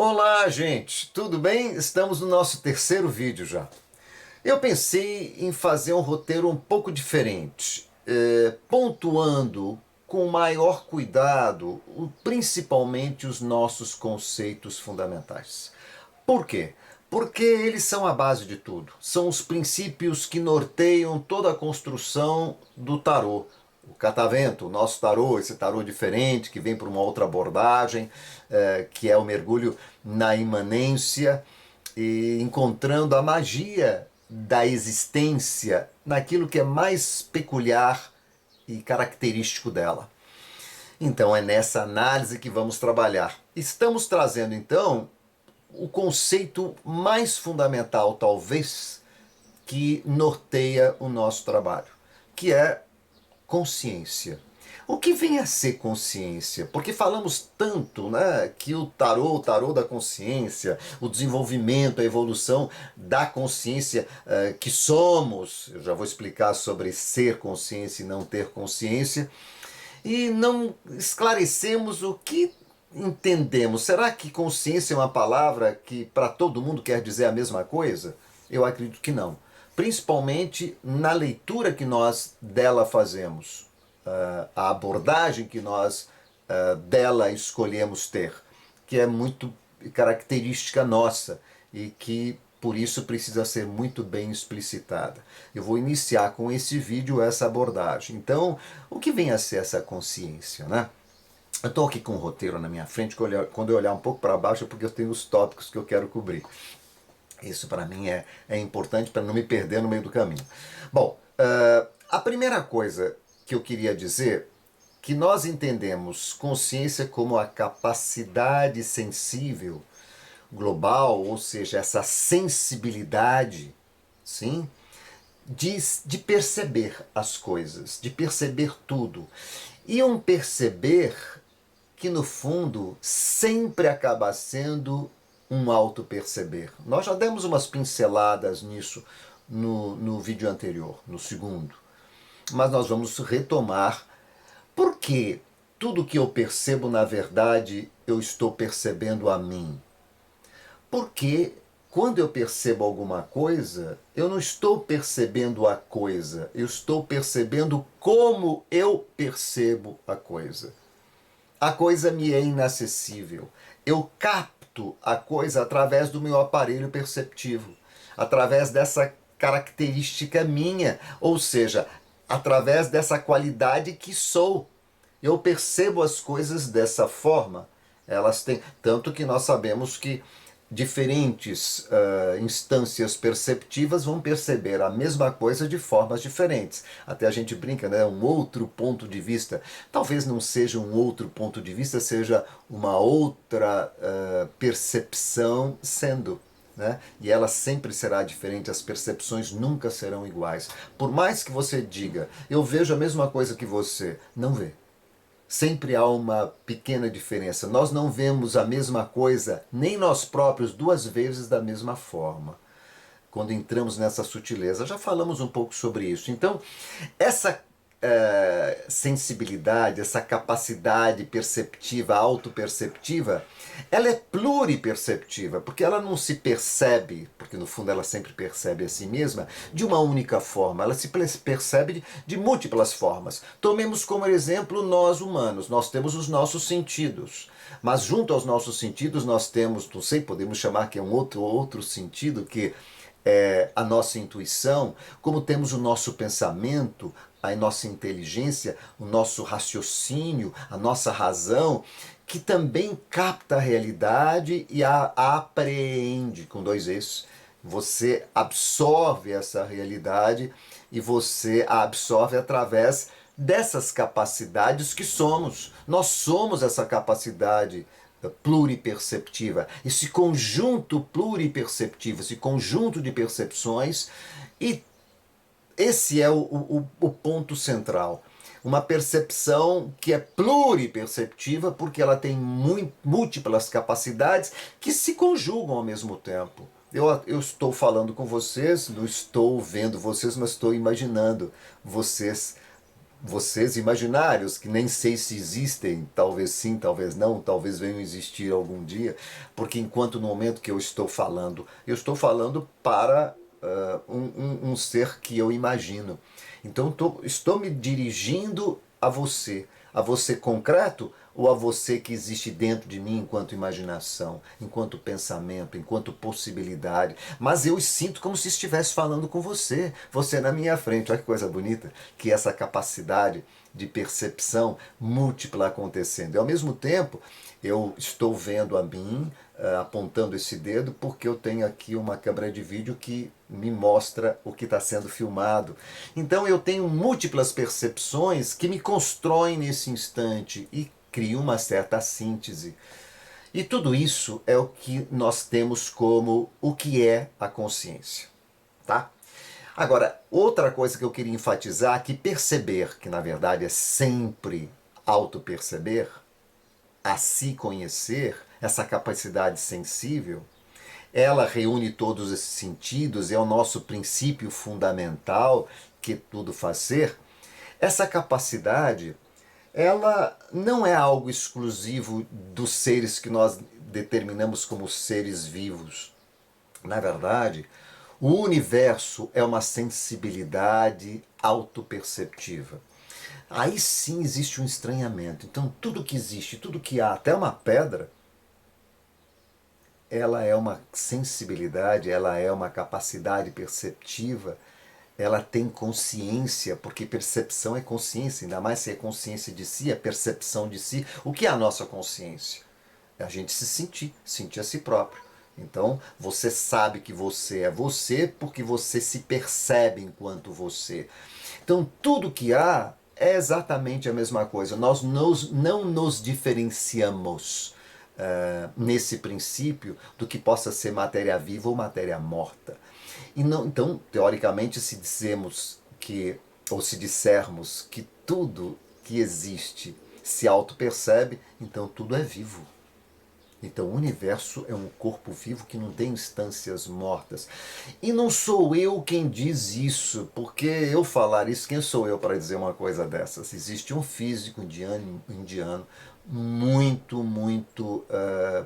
Olá, gente, tudo bem? Estamos no nosso terceiro vídeo já. Eu pensei em fazer um roteiro um pouco diferente, pontuando com maior cuidado, principalmente os nossos conceitos fundamentais. Por quê? Porque eles são a base de tudo. São os princípios que norteiam toda a construção do tarô. O catavento, o nosso tarô, esse tarô diferente que vem por uma outra abordagem, que é o mergulho na imanência e encontrando a magia da existência naquilo que é mais peculiar e característico dela. Então é nessa análise que vamos trabalhar. Estamos trazendo então o conceito mais fundamental, talvez, que norteia o nosso trabalho, que é consciência. O que vem a ser consciência? Porque falamos tanto, né, que o tarô da consciência, o desenvolvimento, a evolução da consciência que somos, eu já vou explicar sobre ser consciência e não ter consciência, e não esclarecemos o que entendemos. Será que consciência é uma palavra que para todo mundo quer dizer a mesma coisa? Eu acredito que não. Principalmente na leitura que nós dela fazemos, a abordagem que nós dela escolhemos ter, que é muito característica nossa e que por isso precisa ser muito bem explicitada. Eu vou iniciar com esse vídeo essa abordagem. Então, o que vem a ser essa consciência, né? Eu estou aqui com um roteiro na minha frente, quando eu olhar um pouco para baixo é porque eu tenho os tópicos que eu quero cobrir. Isso para mim é importante para não me perder no meio do caminho. Bom, a primeira coisa que eu queria dizer que nós entendemos consciência como a capacidade sensível global, ou seja, essa sensibilidade, sim, de perceber as coisas, de perceber tudo. E um perceber que no fundo sempre acaba sendo um auto-perceber. Nós já demos umas pinceladas nisso no vídeo anterior, no segundo. Mas nós vamos retomar porque tudo que eu percebo, na verdade, eu estou percebendo a mim. Porque quando eu percebo alguma coisa, eu não estou percebendo a coisa, eu estou percebendo como eu percebo a coisa. A coisa me é inacessível. Eu capto a coisa através do meu aparelho perceptivo, através dessa característica minha, ou seja, através dessa qualidade que sou. Eu percebo as coisas dessa forma. Elas têm, tanto que nós sabemos que diferentes instâncias perceptivas vão perceber a mesma coisa de formas diferentes. Até a gente brinca, né? Um outro ponto de vista. Talvez não seja um outro ponto de vista, seja uma outra percepção sendo. Né? E ela sempre será diferente, as percepções nunca serão iguais. Por mais que você diga, eu vejo a mesma coisa que você, não vê. Sempre há uma pequena diferença. Nós não vemos a mesma coisa, nem nós próprios, duas vezes da mesma forma. Quando entramos nessa sutileza, já falamos um pouco sobre isso. Então, essa sensibilidade, essa capacidade perceptiva, autoperceptiva, ela é pluriperceptiva, porque ela não se percebe, porque no fundo ela sempre percebe a si mesma, de uma única forma, ela se percebe de múltiplas formas. Tomemos como exemplo nós humanos, nós temos os nossos sentidos, mas junto aos nossos sentidos nós temos, não sei, podemos chamar que é um outro sentido, que é a nossa intuição, como temos o nosso pensamento, a nossa inteligência, o nosso raciocínio, a nossa razão, que também capta a realidade e a apreende, com dois eixos. Você absorve essa realidade e você a absorve através dessas capacidades que somos. Nós somos essa capacidade pluriperceptiva, esse conjunto pluriperceptivo, esse conjunto de percepções, e esse é o ponto central. Uma percepção que é pluriperceptiva porque ela tem múltiplas capacidades que se conjugam ao mesmo tempo. Eu estou falando com vocês, não estou vendo vocês, mas estou imaginando vocês vocês imaginários, que nem sei se existem, talvez sim, talvez não, talvez venham existir algum dia, porque enquanto no momento que eu estou falando para um ser que eu imagino. Então estou me dirigindo a você concreto ou a você que existe dentro de mim enquanto imaginação, enquanto pensamento, enquanto possibilidade. Mas eu sinto como se estivesse falando com você, você na minha frente. Olha que coisa bonita, que essa capacidade de percepção múltipla acontecendo. E ao mesmo tempo, eu estou vendo a mim, apontando esse dedo, porque eu tenho aqui uma câmera de vídeo que me mostra o que está sendo filmado. Então eu tenho múltiplas percepções que me constroem nesse instante e criam uma certa síntese. E tudo isso é o que nós temos como o que é a consciência, tá? Agora, outra coisa que eu queria enfatizar é que perceber, que na verdade é sempre auto-perceber, a se conhecer, essa capacidade sensível, ela reúne todos esses sentidos, é o nosso princípio fundamental que tudo faz ser. Essa capacidade, ela não é algo exclusivo dos seres que nós determinamos como seres vivos. Na verdade, o universo é uma sensibilidade autoperceptiva. Aí sim existe um estranhamento. Então, tudo que existe, tudo que há, até uma pedra, ela é uma sensibilidade, ela é uma capacidade perceptiva, ela tem consciência, porque percepção é consciência, ainda mais se é consciência de si, é percepção de si. O que é a nossa consciência? É a gente se sentir, sentir a si próprio. Então, você sabe que você é você porque você se percebe enquanto você. Então, tudo que há é exatamente a mesma coisa. Nós não nos diferenciamos nesse princípio do que possa ser matéria viva ou matéria morta. E não, então, teoricamente, se dizemos que, ou se dissermos que tudo que existe se auto-percebe, então tudo é vivo. Então o universo é um corpo vivo que não tem instâncias mortas. E não sou eu quem diz isso, porque eu falar isso, quem sou eu para dizer uma coisa dessas? Existe um físico indiano muito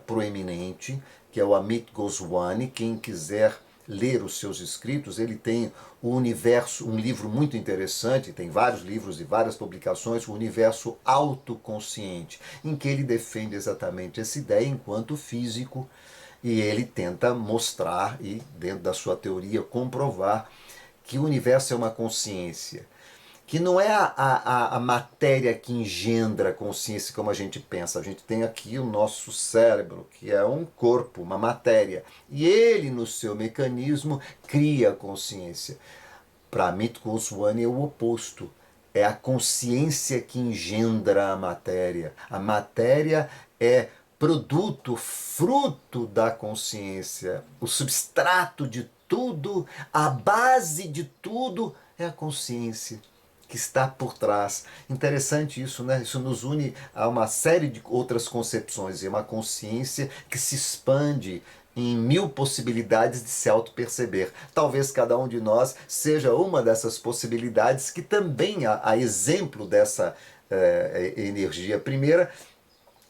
proeminente, que é o Amit Goswami. Quem quiser ler os seus escritos, ele tem o universo, um livro muito interessante, tem vários livros e várias publicações, o universo autoconsciente, em que ele defende exatamente essa ideia enquanto físico, e ele tenta mostrar e, dentro da sua teoria, comprovar que o universo é uma consciência, que não é a matéria que engendra a consciência como a gente pensa. A gente tem aqui o nosso cérebro, que é um corpo, uma matéria, e ele, no seu mecanismo, cria a consciência. Para Amit Goswami é o oposto. É a consciência que engendra a matéria. A matéria é produto, fruto da consciência. O substrato de tudo, a base de tudo é a consciência que está por trás. Interessante isso, né? Isso nos une a uma série de outras concepções. É uma consciência que se expande em mil possibilidades de se auto-perceber. Talvez cada um de nós seja uma dessas possibilidades que também, a exemplo dessa energia primeira,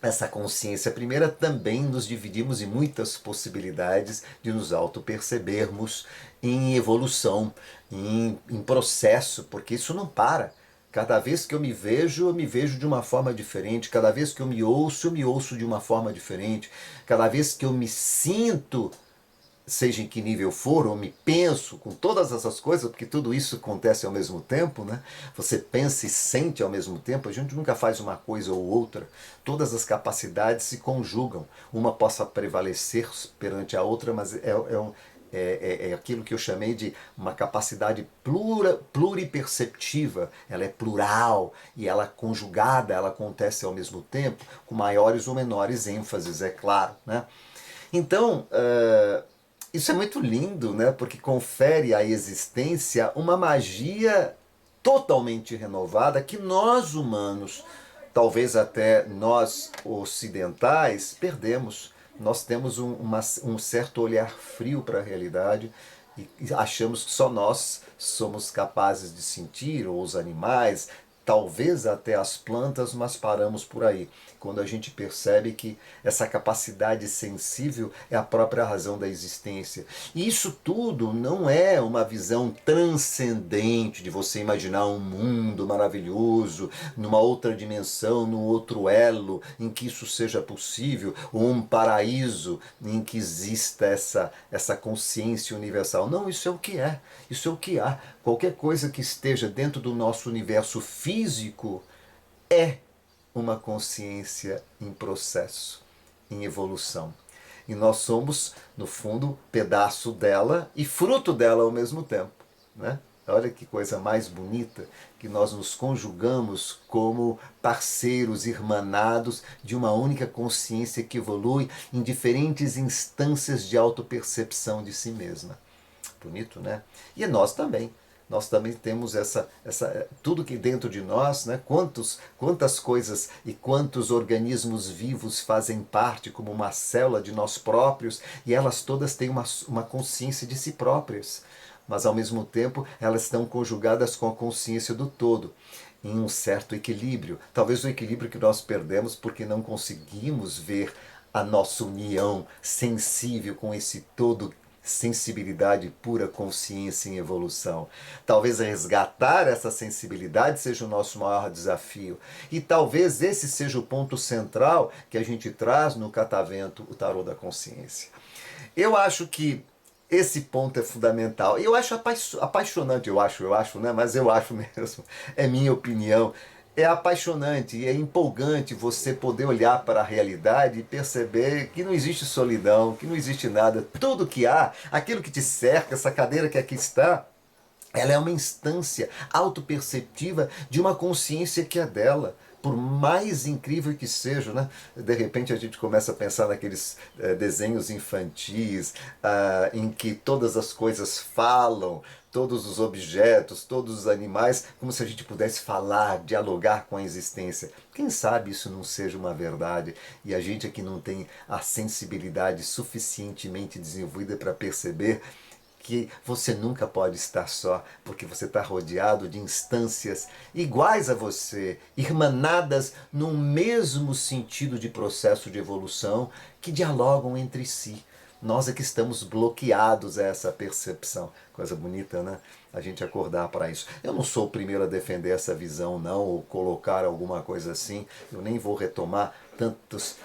essa consciência primeira, também nos dividimos em muitas possibilidades de nos auto-percebermos em evolução, em processo, porque isso não para. Cada vez que eu me vejo de uma forma diferente. Cada vez que eu me ouço de uma forma diferente. Cada vez que eu me sinto, seja em que nível for, ou me penso, com todas essas coisas, porque tudo isso acontece ao mesmo tempo, né? Você pensa e sente ao mesmo tempo, a gente nunca faz uma coisa ou outra, todas as capacidades se conjugam, uma possa prevalecer perante a outra, mas é aquilo que eu chamei de uma capacidade pluriperceptiva, ela é plural e ela conjugada, ela acontece ao mesmo tempo, com maiores ou menores ênfases, é claro, né? Então, isso é muito lindo, né? Porque confere à existência uma magia totalmente renovada que nós humanos, talvez até nós ocidentais, perdemos. Nós temos um certo olhar frio para a realidade e achamos que só nós somos capazes de sentir, ou os animais. talvez até as plantas, mas paramos por aí. Quando a gente percebe que essa capacidade sensível é a própria razão da existência. E isso tudo não é uma visão transcendente de você imaginar um mundo maravilhoso, numa outra dimensão, num outro elo, em que isso seja possível, ou um paraíso em que exista essa consciência universal. Não, isso é o que é, isso é o que há. Qualquer coisa que esteja dentro do nosso universo físico é uma consciência em processo, em evolução. E nós somos, no fundo, pedaço dela e fruto dela ao mesmo tempo, né? Olha que coisa mais bonita, que nós nos conjugamos como parceiros irmanados de uma única consciência que evolui em diferentes instâncias de autopercepção de si mesma. Bonito, né? E nós também. Nós também temos tudo que dentro de nós, né? Quantas coisas e quantos organismos vivos fazem parte como uma célula de nós próprios, e elas todas têm uma consciência de si próprias, mas ao mesmo tempo elas estão conjugadas com a consciência do todo, em um certo equilíbrio. Talvez o equilíbrio que nós perdemos porque não conseguimos ver a nossa união sensível com esse todo, sensibilidade, pura consciência em evolução. Talvez resgatar essa sensibilidade seja o nosso maior desafio. E talvez esse seja o ponto central que a gente traz no Catavento, o tarô da consciência. Eu acho que esse ponto é fundamental. Eu acho apaixonante, né? Mas eu acho mesmo, é minha opinião. É apaixonante e é empolgante você poder olhar para a realidade e perceber que não existe solidão, que não existe nada. Tudo que há, aquilo que te cerca, essa cadeira que aqui está, ela é uma instância autoperceptiva de uma consciência que é dela. Por mais incrível que seja, né? De repente a gente começa a pensar naqueles desenhos infantis em que todas as coisas falam, todos os objetos, todos os animais, como se a gente pudesse falar, dialogar com a existência. Quem sabe isso não seja uma verdade e a gente aqui não tem a sensibilidade suficientemente desenvolvida para perceber que você nunca pode estar só, porque você está rodeado de instâncias iguais a você, irmanadas num mesmo sentido de processo de evolução, que dialogam entre si. Nós é que estamos bloqueados a essa percepção. Coisa bonita, né? A gente acordar para isso. Eu não sou o primeiro a defender essa visão, não, ou colocar alguma coisa assim. Eu nem vou retomar tantos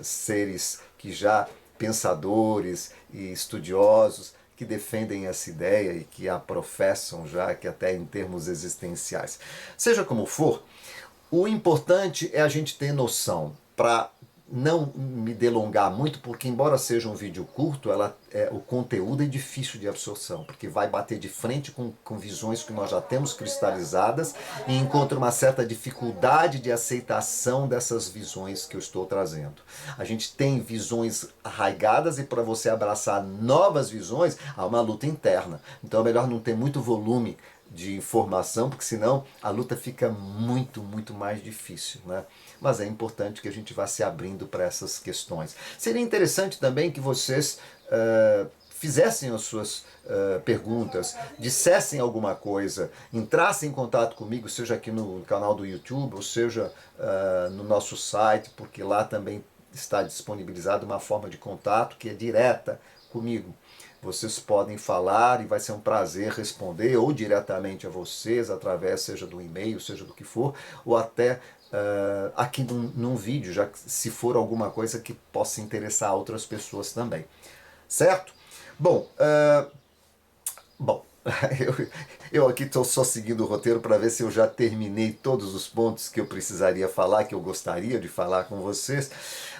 seres que já pensadores e estudiosos que defendem essa ideia e que a professam já, que até em termos existenciais. Seja como for, o importante é a gente ter noção, para não me delongar muito, porque embora seja um vídeo curto, o conteúdo é difícil de absorção, porque vai bater de frente com visões que nós já temos cristalizadas e encontra uma certa dificuldade de aceitação dessas visões que eu estou trazendo. A gente tem visões arraigadas e para você abraçar novas visões, há uma luta interna. Então é melhor não ter muito volume de informação, porque senão a luta fica muito, muito mais difícil, né? Mas é importante que a gente vá se abrindo para essas questões. Seria interessante também que vocês fizessem as suas perguntas, dissessem alguma coisa, entrassem em contato comigo, seja aqui no canal do YouTube, ou seja no nosso site, porque lá também está disponibilizada uma forma de contato que é direta comigo. Vocês podem falar e vai ser um prazer responder ou diretamente a vocês, através seja do e-mail, seja do que for, ou até aqui num vídeo, já que se for alguma coisa que possa interessar outras pessoas também. Certo? Bom, eu aqui estou só seguindo o roteiro para ver se eu já terminei todos os pontos que eu precisaria falar, que eu gostaria de falar com vocês.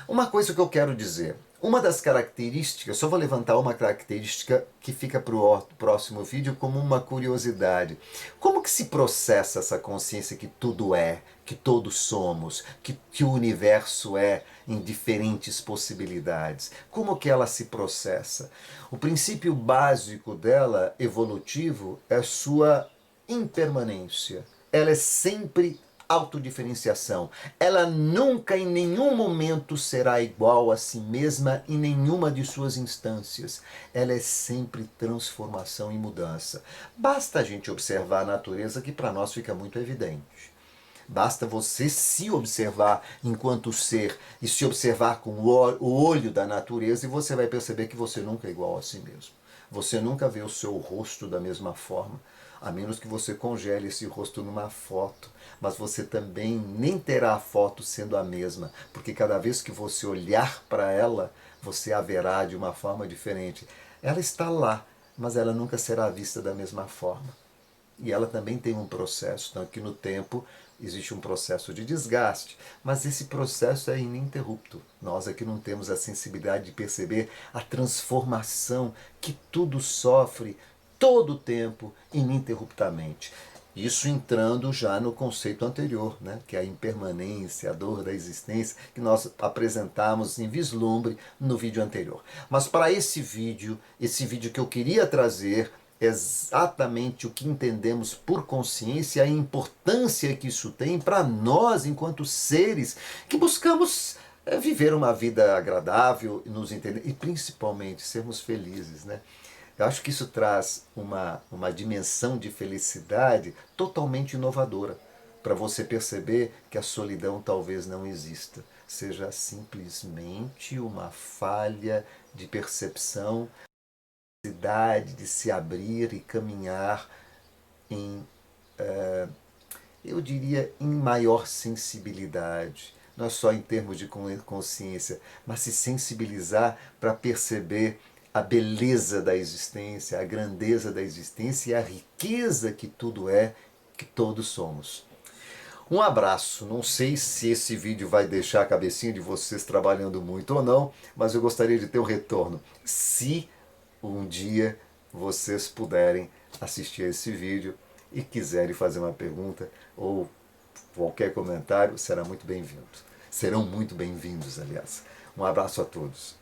Uma coisa que eu quero dizer, uma das características, só vou levantar uma característica que fica para o próximo vídeo como uma curiosidade. Como que se processa essa consciência que tudo é, que todos somos, que o universo é em diferentes possibilidades? Como que ela se processa? O princípio básico dela, evolutivo, é sua impermanência. Ela é sempre autodiferenciação. Ela nunca, em nenhum momento, será igual a si mesma em nenhuma de suas instâncias. Ela é sempre transformação e mudança. Basta a gente observar a natureza que para nós fica muito evidente. Basta você se observar enquanto ser e se observar com o olho da natureza e você vai perceber que você nunca é igual a si mesmo. Você nunca vê o seu rosto da mesma forma, a menos que você congele esse rosto numa foto. Mas você também nem terá a foto sendo a mesma, porque cada vez que você olhar para ela, você a verá de uma forma diferente. Ela está lá, mas ela nunca será vista da mesma forma. E ela também tem um processo, então aqui no tempo existe um processo de desgaste, mas esse processo é ininterrupto. Nós aqui não temos a sensibilidade de perceber a transformação que tudo sofre todo o tempo, ininterruptamente. Isso entrando já no conceito anterior, né, que é a impermanência, a dor da existência, que nós apresentamos em vislumbre no vídeo anterior. Mas para esse vídeo que eu queria trazer exatamente o que entendemos por consciência, a importância que isso tem para nós enquanto seres que buscamos viver uma vida agradável, nos entender e principalmente sermos felizes, né? Eu acho que isso traz uma dimensão de felicidade totalmente inovadora, para você perceber que a solidão talvez não exista, seja simplesmente uma falha de percepção, necessidade de se abrir e caminhar em, eu diria, em maior sensibilidade. Não é só em termos de consciência, mas se sensibilizar para perceber a beleza da existência, a grandeza da existência e a riqueza que tudo é, que todos somos. Um abraço. Não sei se esse vídeo vai deixar a cabecinha de vocês trabalhando muito ou não, mas eu gostaria de ter o retorno. Se um dia vocês puderem assistir a esse vídeo e quiserem fazer uma pergunta ou qualquer comentário, será muito bem-vindo. Serão muito bem-vindos, aliás. Um abraço a todos.